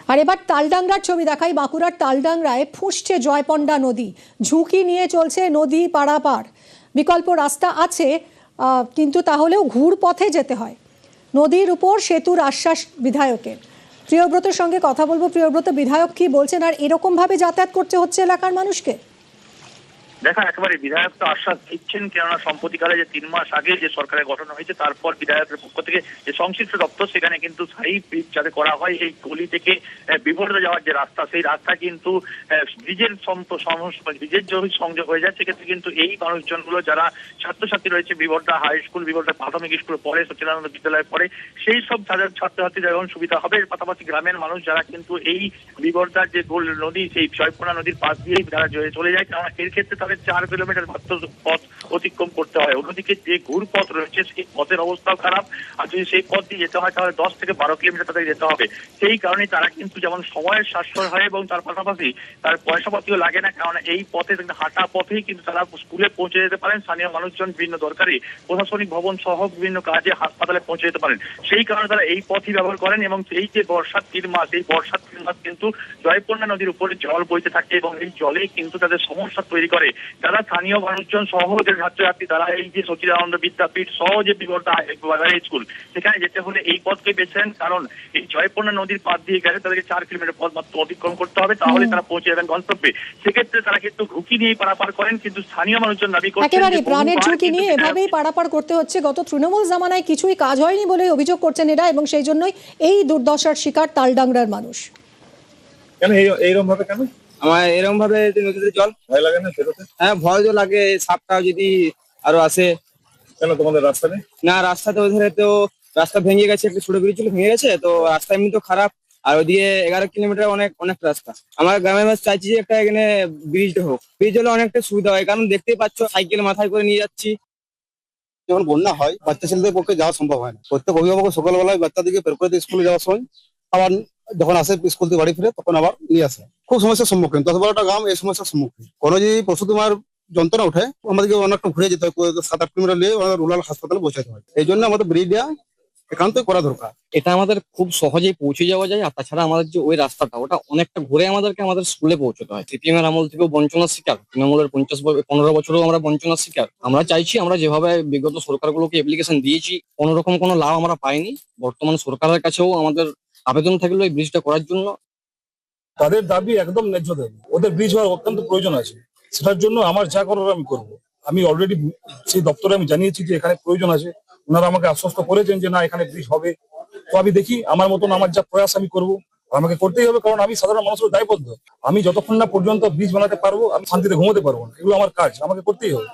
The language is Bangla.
আর এবার তালডাংরার ছবি দেখাই। বাঁকুড়ার তালডাংরায় ফুঁসছে জয়পন্ডা নদী। ঝুঁকি নিয়ে চলছে নদী পারাপার। বিকল্প রাস্তা আছে, কিন্তু তাহলেও ঘুর পথে যেতে হয়। নদীর উপর সেতুর আশ্বাস বিধায়কের। প্রিয়ব্রতের সঙ্গে কথা বলবো। প্রিয়ব্রত, বিধায়ক কি বলছেন আর এরকম ভাবে যাতায়াত করতে হচ্ছে এলাকার মানুষকে? দেখা একেবারে বিধায়ক তো আশ্বাস দিচ্ছেন, কেননা সম্প্রতিকালে যে 3 মাস আগে যে সরকারের গঠন হয়েছে তারপর বিধায়কের পক্ষ থেকে যে সংশ্লিষ্ট দপ্তর সেখানে কিন্তু স্থায়ী ব্রিজ যাতে করা হয়, এই গলি থেকে বিপরীতে যাওয়ার যে রাস্তা সেই রাস্তা কিন্তু ব্রিজের ব্রিজের যদি সংযোগ হয়ে যায় সেক্ষেত্রে কিন্তু এই মানুষজনগুলো যারা ছাত্রছাত্রী রয়েছে বিবর্ধা হাই স্কুল, বিবর্ধা প্রাথমিক স্কুলে পড়ে, সচিদানন্দ বিদ্যালয়ে পড়ে, সেই সব ছাত্রছাত্রীদের যেমন সুবিধা হবে। এর পাশাপাশি গ্রামের মানুষ যারা কিন্তু এই বিবর্ধার যে নদী সেই জয়পন্ডা নদীর পাশ দিয়েই তারা চলে যায়, কারণ এর ক্ষেত্রে 4 কিলোমিটার মাত্র পথ অতিক্রম করতে হয়। অন্যদিকে যে ঘুর পথ রয়েছে সেই পথের অবস্থাও খারাপ, আর যদি সেই পথ দিয়ে যেতে হয় তাহলে 10 থেকে 12 কিলোমিটার তাদের যেতে হবে। সেই কারণে তারা কিন্তু যেমন সময়ের সাশ্রয় হয় এবং তার পাশাপাশি তার পয়সাপাতিও লাগে না, কারণ এই পথে হাঁটা পথেই কিন্তু তারা স্কুলে পৌঁছে যেতে পারেন। স্থানীয় মানুষজন বিভিন্ন দরকারি প্রশাসনিক ভবন সহ বিভিন্ন কাজে হাসপাতালে পৌঁছে যেতে পারেন। সেই কারণে তারা এই পথই ব্যবহার করেন এবং এই যে বর্ষার 3 মাস, এই বর্ষার 3 মাস কিন্তু জয়পন্ডা নদীর উপরে জল বইতে থাকে এবং এই জলেই কিন্তু তাদের সমস্যা তৈরি করে। যারা স্থানীয় মানুষজন সহ যে ছাত্রছাত্রী তারা এই যে সচিদানন্দ বিদ্যাপীঠ সহ যে বিবর্ধা স্কুল সেখানে যেতে হলে এই পথকে বেছে নেন, কারণ এই জয়পন্ডা নদীর পাশ দিয়ে গেলে তাদেরকে 4 কিলোমিটার পথ মাত্র অতিক্রম করতে হবে, তাহলে তারা পৌঁছে যাবেন গন্তব্যে। সেক্ষেত্রে তারা কিন্তু ঝুঁকি নিয়ে পারাপার করেন, কিন্তু স্থানীয় মানুষজন দাবি করছেন একেবারে প্রাণের ঝুঁকি নিয়ে এভাবেই পারাপার করতে হচ্ছে। গত তৃণমূল জামানায় কিছুই কাজ হয়নি বলে অভিযোগ করছেন এরা, এবং সেই জন্যই এই দুর্দশার শিকার তালডাংরার মানুষ। কেন এইরকম ভাবে কেন আমার এরকম ভাবে নদীতে জল ভয় লাগে না সেটাতে? হ্যাঁ, ভয় তো লাগে, সাপটা যদি আরো আসে। কেন তোমাদের রাস্তা নেই? না, রাস্তাতে ওইধারে তো রাস্তা ভেঙে গেছে, একটা ছোট ব্রিজ ছিল ভেঙে গেছে, তো রাস্তা এমনি তো খারাপ। আর ওইদিকে 11 কিলোমিটার অনেক রাস্তা। আমার গ্রামের মানুষ চাইছি যে একটা এখানে ব্রিজটা হোক। ব্রিজ হলে অনেকটা সুবিধা হয়, কারণ দেখতেই পাচ্ছ সাইকেল মাথায় করে নিয়ে যাচ্ছি। যখন বন্যা হয় বাচ্চা ছেলেদের পক্ষে যাওয়া সম্ভব হয় না। প্রত্যেক অভিভাবক সকালবেলায় বাচ্চাদেরকে বের করে দিয়ে স্কুলে যাওয়ার সময় আবার যখন আসে স্কুল থেকে বাড়ি ফিরে তখন আবার নিয়ে আসে। খুব সমস্যার সম্মুখীন 10-12টা গ্রাম এই সমস্যার সম্মুখীন। কোনো যদি পশু তোমার যন্ত্রণা উঠে আমাদেরকে অনেকটা ঘুরে যেতে হয়, 7-8 কিলোমিটার নিয়ে রুরাল হাসপাতালে পৌঁছাতে হয়। এই জন্য আমাদের ব্রিজটা একান্তই করা দরকার। এটা আমাদের খুব সহজেই পৌঁছে যাওয়া যায়, আর তাছাড়া আমাদের যে ওই রাস্তাটা ওটা অনেকটা ঘুরে আমাদের স্কুলে পৌঁছতে হয়। সিপিএম এর আমল থেকেও বঞ্চনার শিকার, তৃণমূলের 15 বছরেও আমরা বঞ্চনার শিকার। আমরা চাইছি, আমরা যেভাবে বিগত সরকারগুলোকে অ্যাপ্লিকেশন দিয়েছি কোনোরকম কোনো লাভ আমরা পাইনি। বর্তমান সরকারের কাছেও আমাদের আবেদন থাকলো এই ব্রিজটা করার জন্য। তাদের দাবি একদম ন্যায্য দাবি, ওদের ব্রিজ হওয়ার অত্যন্ত প্রয়োজন আছে। সেটার জন্য আমার যা করার আমি করবো। আমি অলরেডি সেই দপ্তরে আমি জানিয়েছি যে এখানে প্রয়োজন আছে। ওনারা আমাকে আশ্বস্ত করেছেন যে না এখানে ব্রিজ হবে। তো আমি দেখি আমার মতন আমার যা প্রয়াস আমি করবো। আমাকে করতেই হবে, কারণ আমি সাধারণ মানুষের দায়বদ্ধ। আমি যতক্ষণ না পর্যন্ত ব্রিজ বানাতে পারবো আমি শান্তিতে ঘুমোতে পারবো না। এগুলো আমার কাজ, আমাকে করতেই হবে।